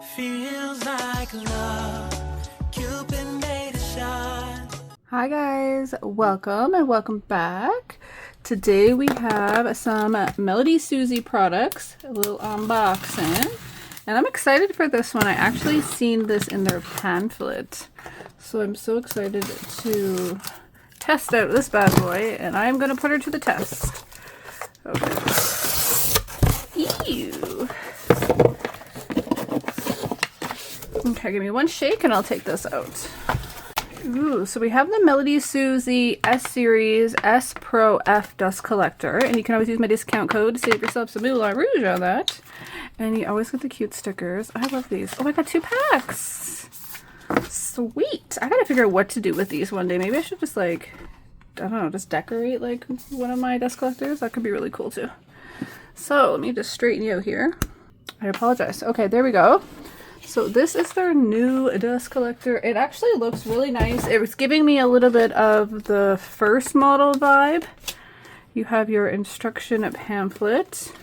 Feels like love, Cupid made a shot. Hi guys, welcome and welcome back. Today we have some MelodySuzie products, a little unboxing, and I'm excited for this one. I actually seen this in their pamphlet, so I'm so excited to test out this bad boy, and I'm gonna put her to the test. Okay. Ew. Okay, give me one shake and I'll take this out. Ooh, so we have the MelodySuzie S-Series SProF Dust Collector, and you can always use my discount code to save yourself some Moulin Rouge on that. And you always get the cute stickers. I love these. Oh, I got 2 packs. Sweet. I gotta figure out what to do with these one day. Maybe I should just like, I don't know, just decorate like one of my dust collectors. That could be really cool too. So let me just straighten you out here. I apologize. Okay, there we go. So this is their new dust collector. It actually looks really nice. It was giving me a little bit of the first model vibe. You have your instruction pamphlet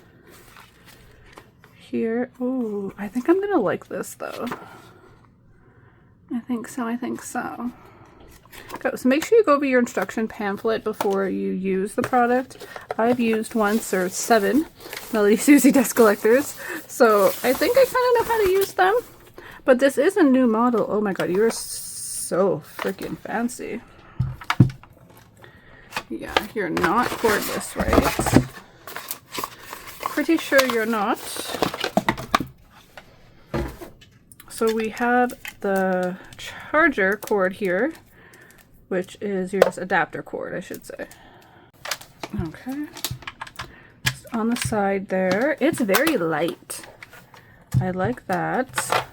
here. Ooh, I think I'm gonna like this though. I think so. Okay, so make sure you go over your instruction pamphlet before you use the product. I've used once or 7 MelodySuzie dust collectors, so I think I kind of know how to use them. But this is a new model. Oh my god, you are so freaking fancy. Yeah, you're not cordless, right? Pretty sure you're not. So we have the charger cord here, which is your adapter cord, I should say. Okay. Just on the side there. It's very light. I like that.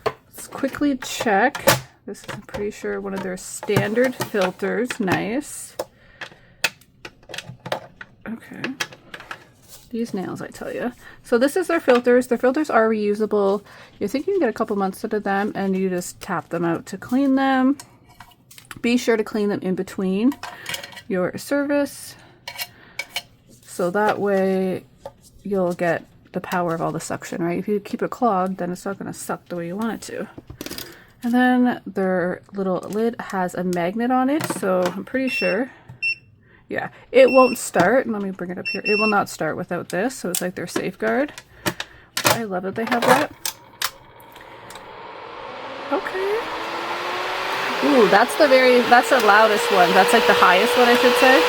Let's quickly check. This is, I'm pretty sure, one of their standard filters. Nice. Okay. These nails, I tell you. So this is their filters. Their filters are reusable. You think you can get a couple months out of them, and you just tap them out to clean them. Be sure to clean them in between your service, so that way you'll get the power of all the suction, right? If you keep it clogged, then it's not going to suck the way you want it to. And then their little lid has a magnet on it, so I'm pretty sure, yeah, it won't start. Let me bring it up here. It will not start without this, so it's like their safeguard. I love that they have that. Okay. Ooh, that's the loudest one. That's like the highest one, I should say.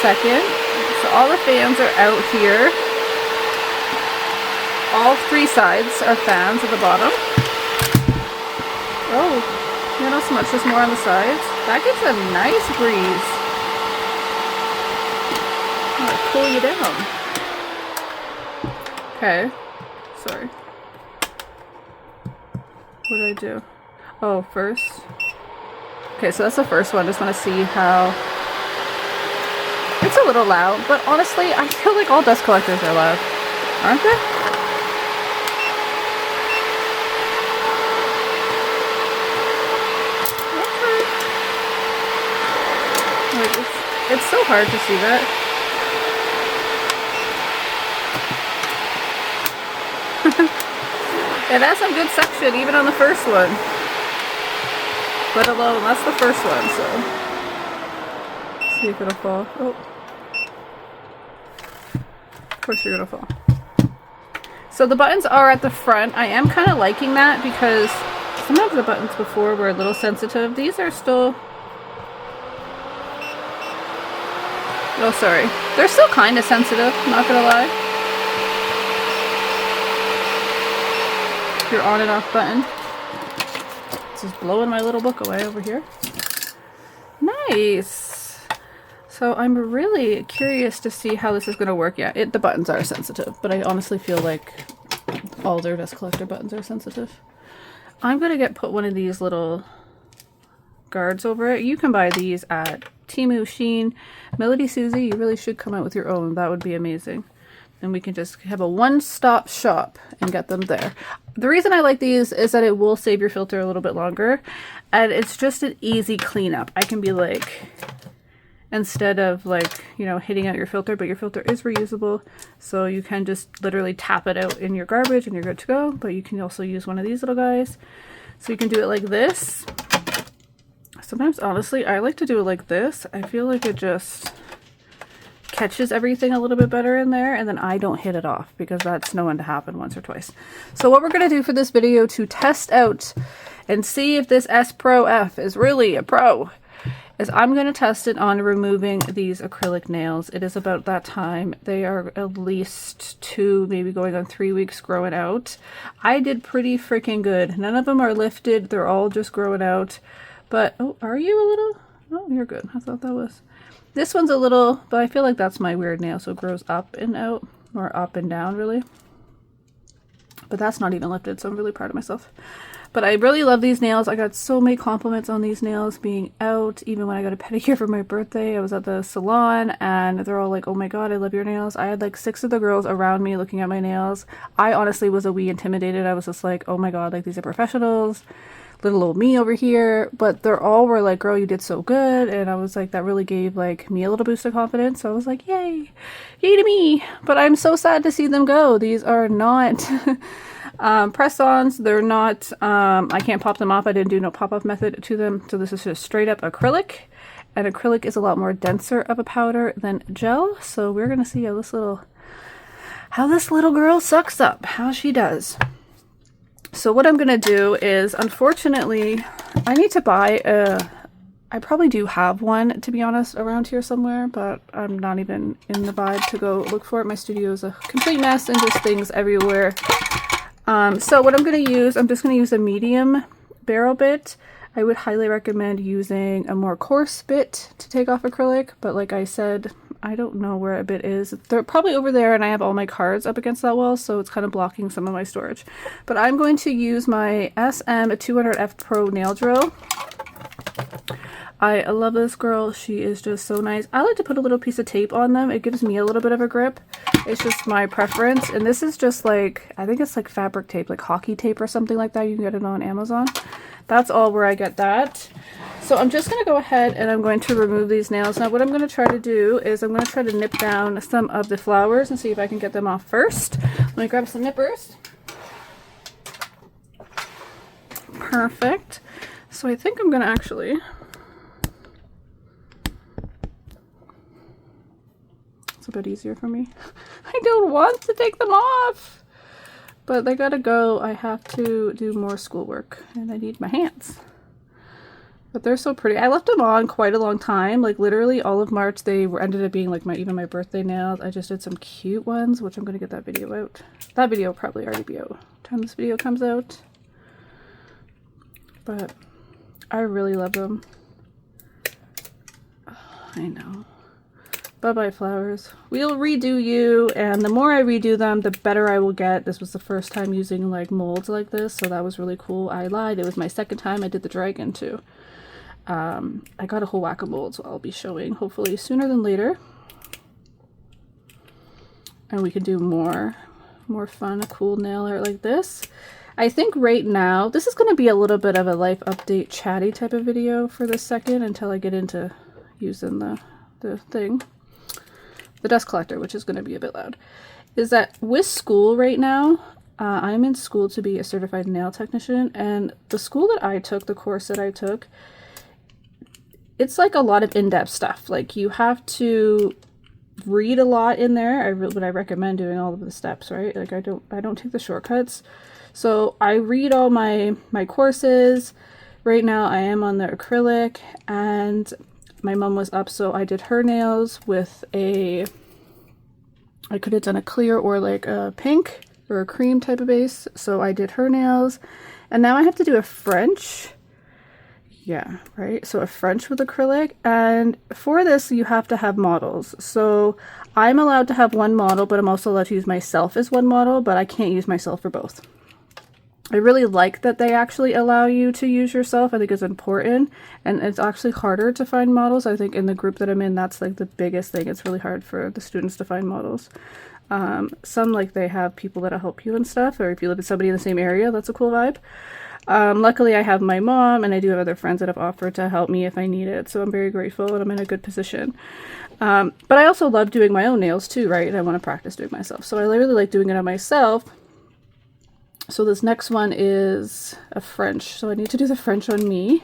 Second. So all the fans are out here. All 3 sides are fans at the bottom. Oh, not so much, just more on the sides. That gets a nice breeze. I'm gonna cool you down. Okay. Sorry. What did I do? Oh, first. Okay, so that's the first one. Just want to see how... It's a little loud, but honestly, I feel like all dust collectors are loud. Aren't they? Okay. Like, it's so hard to see that. It has some good suction, even on the first one. Let alone, that's the first one, so. Let's see if it'll fall. Oh. Of course you're gonna fall. So the buttons are at the front. I am kind of liking that because sometimes the buttons before were a little sensitive. These are still... Oh, sorry. They're still kind of sensitive, not gonna lie. Your on and off button. This is blowing my little book away over here. Nice. So I'm really curious to see how this is going to work. Yeah, the buttons are sensitive, but I honestly feel like all their dust collector buttons are sensitive. I'm going to put one of these little guards over it. You can buy these at Temu, Shein, MelodySuzie. You really should come out with your own. That would be amazing. And we can just have a one-stop shop and get them there. The reason I like these is that it will save your filter a little bit longer, and it's just an easy cleanup. I can be like, instead of like, you know, hitting out your filter, but your filter is reusable. So you can just literally tap it out in your garbage and you're good to go. But you can also use one of these little guys. So you can do it like this. Sometimes, honestly, I like to do it like this. I feel like it just catches everything a little bit better in there, and then I don't hit it off because that's known to happen once or twice. So what we're going to do for this video to test out and see if this SProF is really a pro is I'm going to test it on removing these acrylic nails. It is about that time. They are at least 2, maybe going on 3 weeks growing out. I did pretty freaking good. None of them are lifted. They're all just growing out. But, oh, are you a little? Oh, you're good. I thought that was. This one's a little, but I feel like that's my weird nail, so it grows up and out, or up and down, really. But that's not even lifted, so I'm really proud of myself. But I really love these nails. I got so many compliments on these nails being out. Even when I got a pedicure for my birthday, I was at the salon, and they're all like, oh my god, I love your nails. I had like 6 of the girls around me looking at my nails. I honestly was a wee intimidated. I was just like, oh my god, like these are professionals. Little old me over here, but they're all were like, girl, you did so good. And I was like, that really gave like me a little boost of confidence. So I was like, yay to me. But I'm so sad to see them go. These are not press-ons. They're not I can't pop them off. I didn't do no pop-off method to them, so this is just straight up acrylic, and acrylic is a lot more denser of a powder than gel. So we're gonna see how this little girl sucks up, how she does. So what I'm going to do is, unfortunately, I need to buy I probably do have one, to be honest, around here somewhere, but I'm not even in the vibe to go look for it. My studio is a complete mess and just things everywhere. So what I'm going to use, I'm just going to use a medium barrel bit. I would highly recommend using a more coarse bit to take off acrylic, but like I said, I don't know where a bit is. They're probably over there, and I have all my cards up against that wall, so it's kind of blocking some of my storage. But I'm going to use my SM200F Pro nail drill. I love this girl. She is just so nice. I like to put a little piece of tape on them. It gives me a little bit of a grip. It's just my preference. And this is just like, I think it's like fabric tape, like hockey tape or something like that. You can get it on Amazon. That's all where I get that. So I'm just going to go ahead and I'm going to remove these nails. Now what I'm going to try to do is I'm going to try to nip down some of the flowers and see if I can get them off first. Let me grab some nippers. Perfect. So I think I'm going to actually... It's a bit easier for me. I don't want to take them off, but they gotta go. I have to do more schoolwork and I need my hands. But they're so pretty. I left them on quite a long time, like literally all of March. They ended up being like even my birthday nails. I just did some cute ones, which I'm gonna get that video out. That video will probably already be out by the time this video comes out. But I really love them. Oh, I know. Bye-bye flowers. We'll redo you, and the more I redo them, the better I will get. This was the first time using like molds like this, so that was really cool. I lied. It was my second time I did the dragon too. I got a whole whack of molds, so I'll be showing hopefully sooner than later. And we can do more fun, cool nail art like this. I think right now, this is going to be a little bit of a life update chatty type of video for this second until I get into using the thing. The dust collector, which is going to be a bit loud, is that with school right now, I'm in school to be a certified nail technician, and the school that I took, the course that I took, it's like a lot of in-depth stuff. Like you have to read a lot in there. But I recommend doing all of the steps, right? Like I don't take the shortcuts. So I read all my courses. Right now I am on the acrylic, and my mom was up, so I did her nails with I could have done a clear or like a pink or a cream type of base. So I did her nails, and now I have to do a French. Yeah, right. So a French with acrylic, and for this you have to have models. So I'm allowed to have one model, but I'm also allowed to use myself as one model, but I can't use myself for both. I really like that they actually allow you to use yourself. I think it's important, and it's actually harder to find models. I think in the group that I'm in, that's like the biggest thing. It's really hard for the students to find models. Some like they have people that'll help you and stuff, or if you live with somebody in the same area, that's a cool vibe. Luckily, I have my mom, and I do have other friends that have offered to help me if I need it, so I'm very grateful, and I'm in a good position. But I also love doing my own nails too, right? And I want to practice doing myself, so I really like doing it on myself. So this next one is a French, so I need to do the French on me,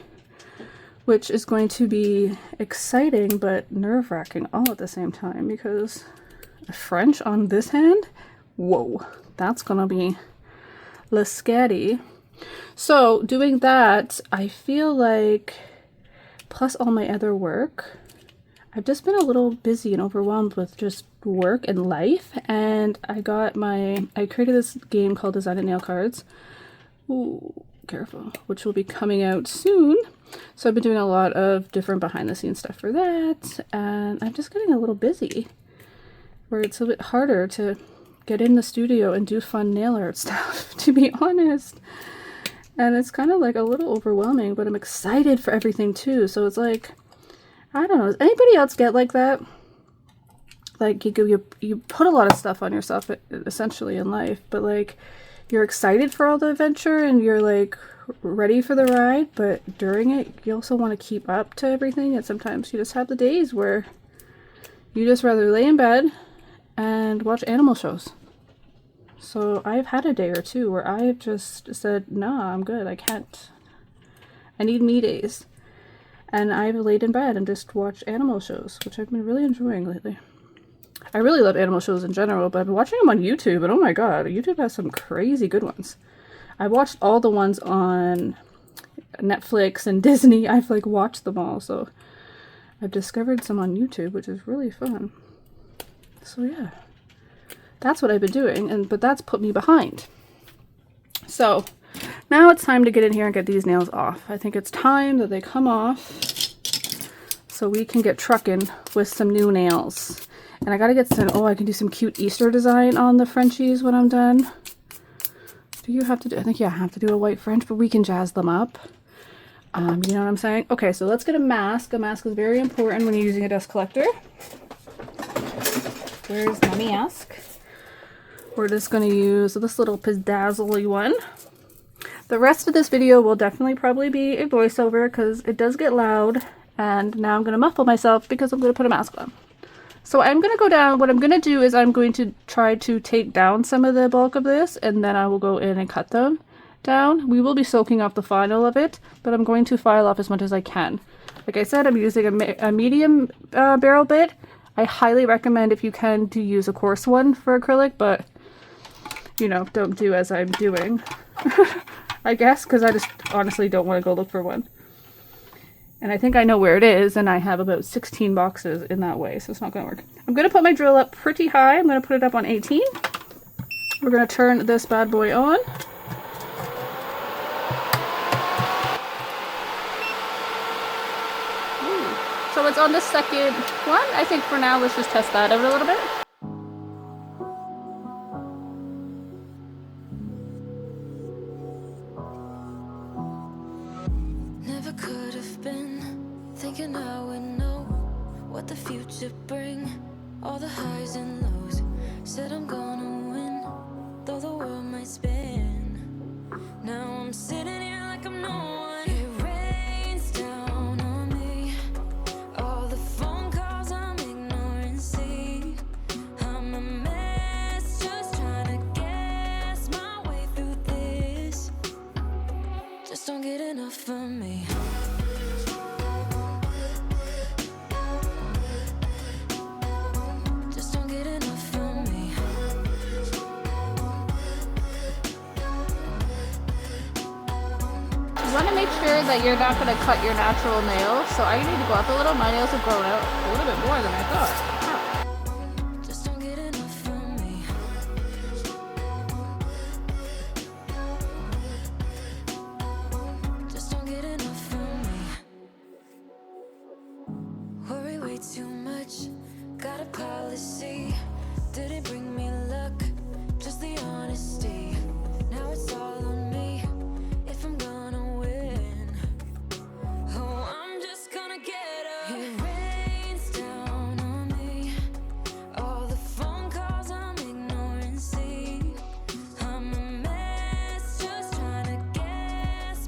which is going to be exciting but nerve-wracking all at the same time, because a French on this hand? Whoa, that's gonna be less scary. So doing that, I feel like, plus all my other work, I've just been a little busy and overwhelmed with just work and life, and I created this game called Design Nail Cards. Ooh, careful, which will be coming out soon. So I've been doing a lot of different behind the scenes stuff for that, and I'm just getting a little busy, where it's a bit harder to get in the studio and do fun nail art stuff, to be honest. And it's kind of like a little overwhelming, but I'm excited for everything too. So it's like, I don't know, does anybody else get like that? Like you put a lot of stuff on yourself essentially in life, but like you're excited for all the adventure and you're like ready for the ride, but during it you also want to keep up to everything, and sometimes you just have the days where you just rather lay in bed and watch animal shows. So I've had a day or two where I've just said, nah, I'm good, I can't. I need me days. And I've laid in bed and just watched animal shows, which I've been really enjoying lately. I really love animal shows in general, but I've been watching them on YouTube, and oh my god, YouTube has some crazy good ones. I watched all the ones on Netflix and Disney. I've like watched them all, so I've discovered some on YouTube, which is really fun. So yeah. That's what I've been doing, but that's put me behind. So now it's time to get in here and get these nails off. I think it's time that they come off so we can get trucking with some new nails. And I gotta get some, I can do some cute Easter design on the Frenchies when I'm done. Do you have to do, I think, yeah, I have to do a white French, but we can jazz them up. You know what I'm saying? Okay, so let's get a mask. A mask is very important when you're using a dust collector. Where's my mask? We're just going to use this little pizdazzly one. The rest of this video will definitely probably be a voiceover because it does get loud, and now I'm going to muffle myself because I'm going to put a mask on. So I'm going to go down. What I'm going to do is I'm going to try to take down some of the bulk of this, and then I will go in and cut them down. We will be soaking off the final of it, but I'm going to file off as much as I can. Like I said, I'm using a medium barrel bit. I highly recommend, if you can, to use a coarse one for acrylic, but you know, don't do as I'm doing, I guess, because I just honestly don't want to go look for one. And I think I know where it is, and I have about 16 boxes in that way, so it's not going to work. I'm going to put my drill up pretty high. I'm going to put it up on 18. We're going to turn this bad boy on. Ooh. So it's on the second one. I think for now, let's just test that out a little bit. Thinking I would know what the future bring, all the highs and lows. Said I'm gonna win, though the world might spin. Now I'm sitting here like I'm no one. It rains down on me, all the phone calls I'm ignoring. See, I'm a mess, just trying to guess my way through this. Just don't get enough of me. You want to make sure that you're not going to cut your natural nails, so I need to go up a little. My nails have grown out a little bit more than I thought. Just don't get enough of me. Just don't get enough of me. Worry way too much. Got a policy. Didn't bring me luck, just the honesty. Now it's all on me. If I'm gonna win, oh, I'm just gonna get up. It rains down on me, all the phone calls I'm ignoring. See, I'm a mess, just trying to guess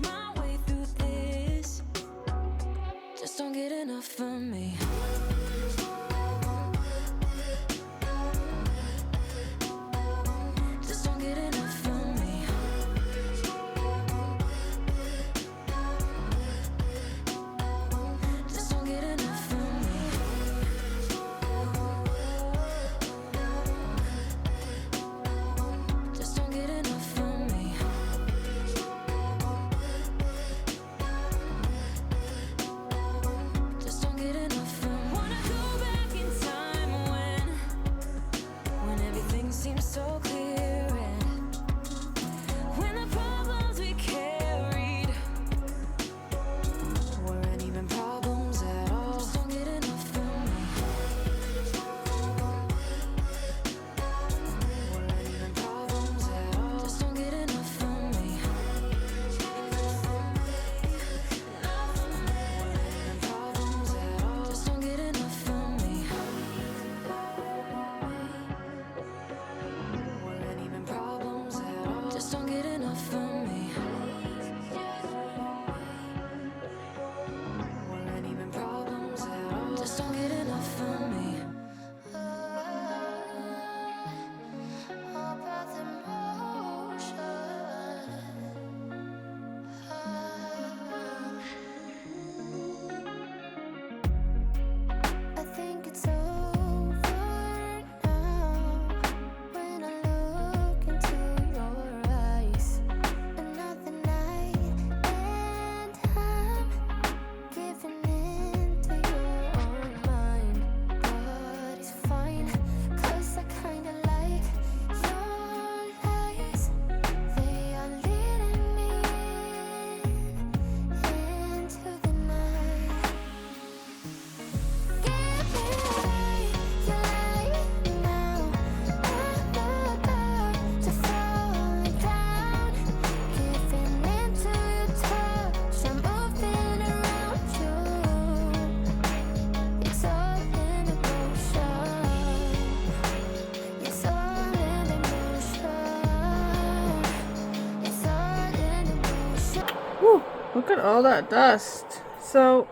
Look at all that dust. So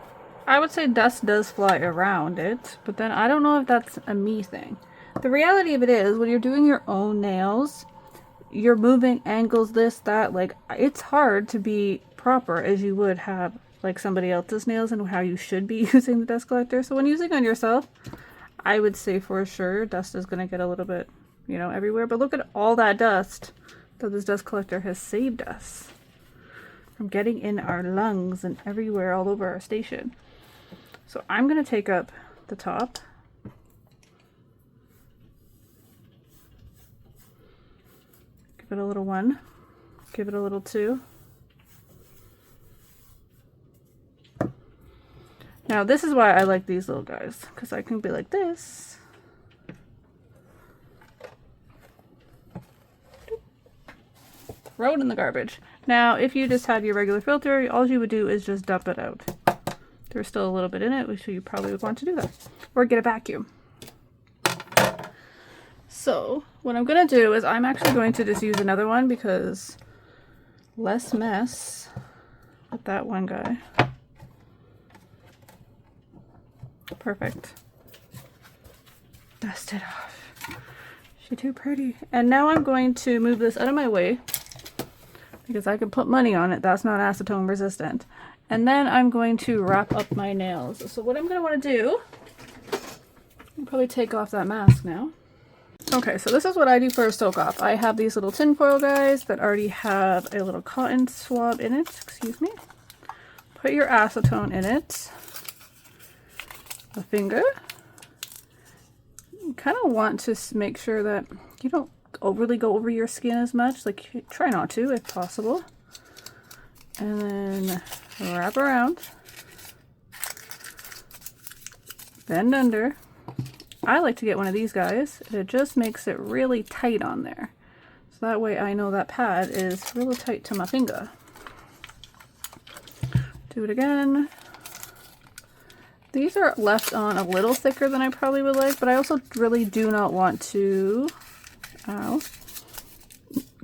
I would say dust does fly around it, but then I don't know if that's a me thing. The reality of it is, when you're doing your own nails, you're moving angles, this, that, like, it's hard to be proper as you would have like somebody else's nails and how you should be using the dust collector. So when using on yourself, I would say for sure dust is going to get a little bit, you know, everywhere. But look at all that dust that this dust collector has saved us from getting in our lungs and everywhere all over our station. So I'm going to take up the top. Give it a little 1. Give it a little 2. Now this is why I like these little guys, because I can be like this. Throw it in the garbage. Now if you just had your regular filter, all you would do is just dump it out. There's still a little bit in it, so you probably would want to do that. Or get a vacuum. So what I'm going to do is I'm actually going to just use another one because less mess with that one guy. Perfect. Dust it off. She's too pretty. And now I'm going to move this out of my way because I can put money on it. That's not acetone resistant. And then I'm going to wrap up my nails. So what I'm going to want to do, I'll probably take off that mask now. Okay, so this is what I do for a soak off. I have these little tin foil guys that already have a little cotton swab in it. Excuse me. Put your acetone in it. A finger. You kind of want to make sure that you don't overly go over your skin as much. Like, try not to if possible. And then wrap around. Bend under. I like to get one of these guys. It just makes it really tight on there. So that way I know that pad is really tight to my finger. Do it again. These are left on a little thicker than I probably would like, but I also really do not want to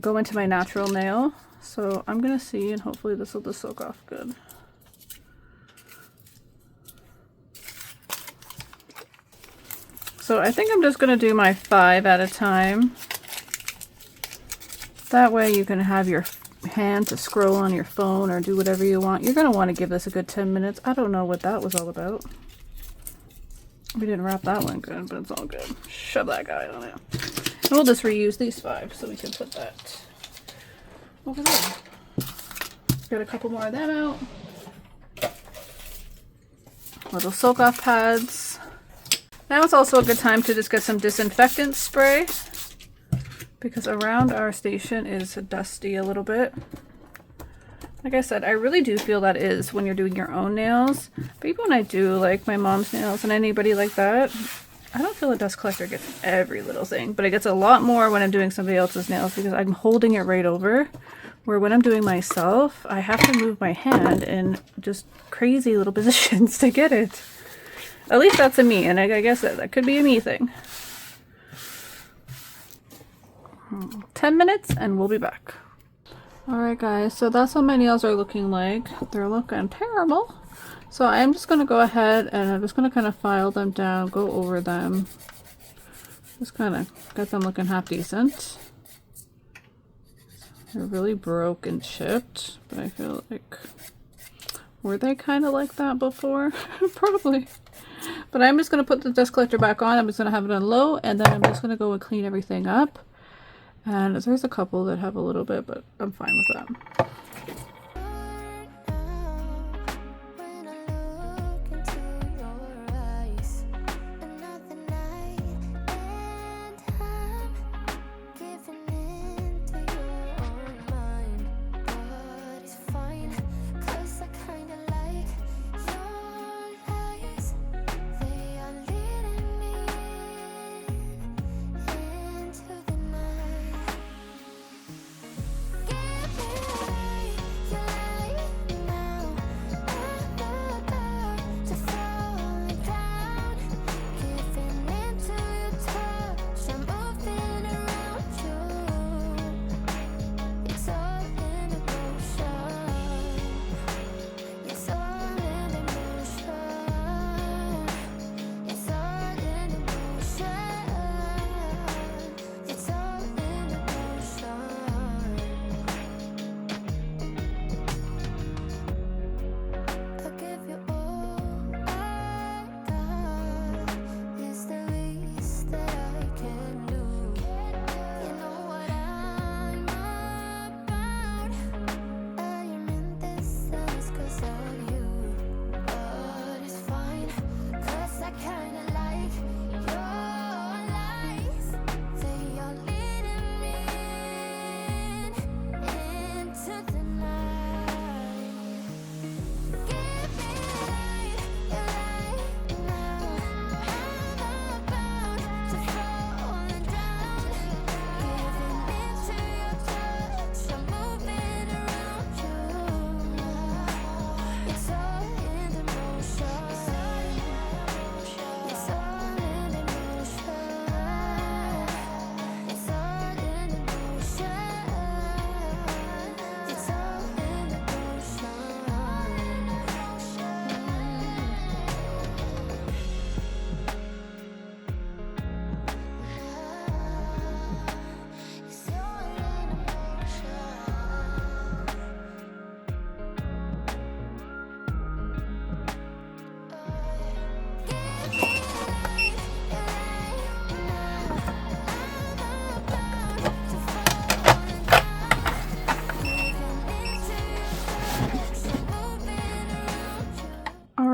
go into my natural nail. So I'm going to see, and hopefully this will just soak off good. So I think I'm just going to do my 5 at a time. That way you can have your hand to scroll on your phone or do whatever you want. You're going to want to give this a good 10 minutes. I don't know what that was all about. We didn't wrap that one good, but it's all good. Shove that guy on it. And we'll just reuse these 5 so we can put that over there. Get a couple more of them out. Little soak off pads. Now it's also a good time to just get some disinfectant spray because around our station is dusty a little bit. Like I said, I really do feel that is when you're doing your own nails. But even when I do like my mom's nails and anybody like that, I don't feel a dust collector gets every little thing. But it gets a lot more when I'm doing somebody else's nails because I'm holding it right over. Where when I'm doing myself, I have to move my hand in just crazy little positions to get it. At least that's a me, and I guess that could be a me thing. 10 minutes and we'll be back. Alright guys, so that's what my nails are looking like. They're looking terrible. So I'm just going to go ahead and I'm just going to kind of file them down, go over them. Just kind of get them looking half decent. They're really broke and chipped, but I feel like, were they kind of like that before? Probably. But I'm just going to put the dust collector back on. I'm just going to have it on low, and then I'm just going to go and clean everything up. And there's a couple that have a little bit, but I'm fine with that.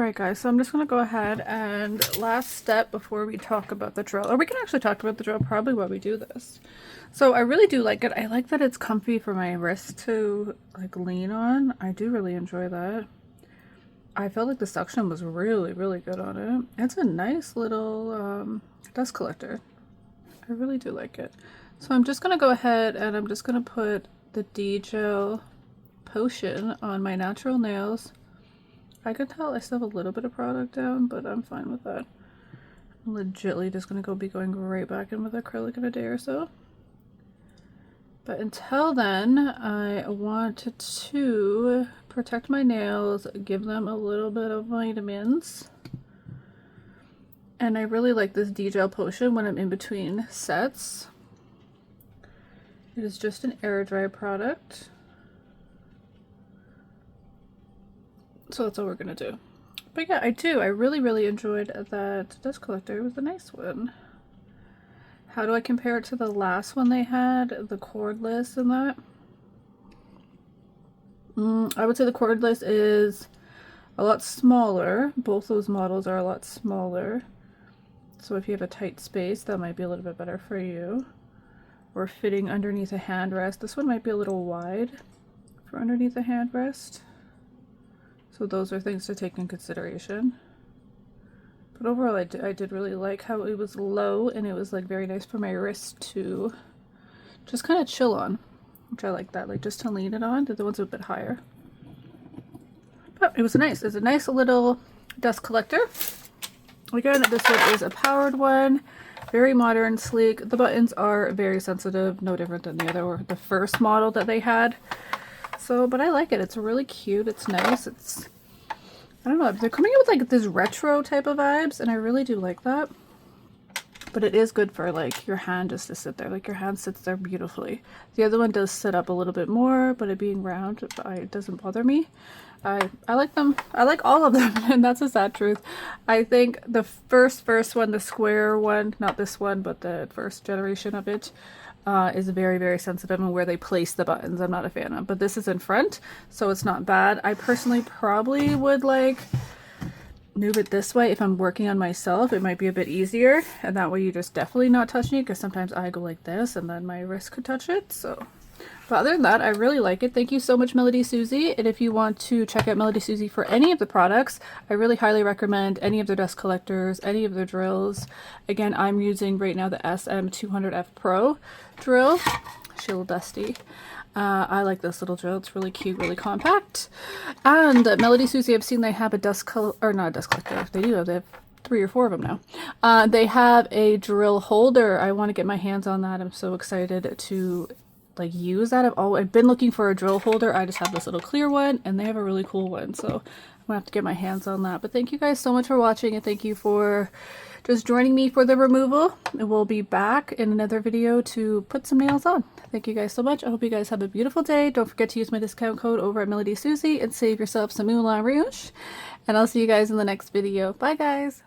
Alright guys, so I'm just going to go ahead and last step before we talk about the drill, or we can actually talk about the drill probably while we do this. So I really do like it. I like that it's comfy for my wrist to like lean on. I do really enjoy that. I felt like the suction was really, really good on it. It's a nice little dust collector. I really do like it. So I'm just going to go ahead and I'm just going to put the D-Gel Potion on my natural nails. I can tell I still have a little bit of product down, but I'm fine with that. I'm legitly just going to be going right back in with acrylic in a day or so. But until then, I want to protect my nails, give them a little bit of vitamins. And I really like this D-Gel Potion when I'm in between sets. It is just an air dry product. So that's all we're gonna do. But yeah, I really, really enjoyed that dust collector. It was a nice one. How do I compare it to the last one they had, the cordless and that? I would say the cordless is a lot smaller. Both those models are a lot smaller. So if you have a tight space, that might be a little bit better for you. Or fitting underneath a hand rest. This one might be a little wide for underneath a hand rest. So those are things to take in consideration. But overall, I did really like how it was low and it was like very nice for my wrist to just kind of chill on, which I like that, like just to lean it on. The other one's a bit higher. But it was nice. It's a nice little dust collector. Again, this one is a powered one, very modern, sleek. The buttons are very sensitive, no different than the first model that they had. So, but I like it. It's really cute. It's nice. It's, I don't know, they're coming in with like this retro type of vibes, and I really do like that. But it is good for like your hand just to sit there. Like your hand sits there beautifully. The other one does sit up a little bit more, but it being round, it doesn't bother me. I like them. I like all of them, and that's a sad truth. I think the first one, the square one, not this one, but the first generation of it, is very, very sensitive in where they place the buttons. I'm not a fan of, but this is in front, so it's not bad. I personally probably would like move it this way if I'm working on myself. It might be a bit easier, and that way you just definitely not touching it, because sometimes I go like this and then my wrist could touch it. So, but other than that, I really like it. Thank you so much, MelodySuzie. And if you want to check out MelodySuzie for any of the products, I really highly recommend any of their dust collectors, any of their drills. Again, I'm using right now the SM200F Pro drill. She's a little dusty. I like this little drill. It's really cute, really compact. And MelodySuzie, I've seen they have a dust collector, or not a dust collector. They have 3 or 4 of them now. They have a drill holder. I want to get my hands on that. I'm so excited to like use that. I've been looking for a drill holder. I just have this little clear one, and they have a really cool one. So I'm gonna have to get my hands on that. But thank you guys so much for watching, and thank you for just joining me for the removal. And we'll be back in another video to put some nails on. Thank you guys so much. I hope you guys have a beautiful day. Don't forget to use my discount code over at MelodySuzie and save yourself some Moulin Rouge. And I'll see you guys in the next video. Bye guys.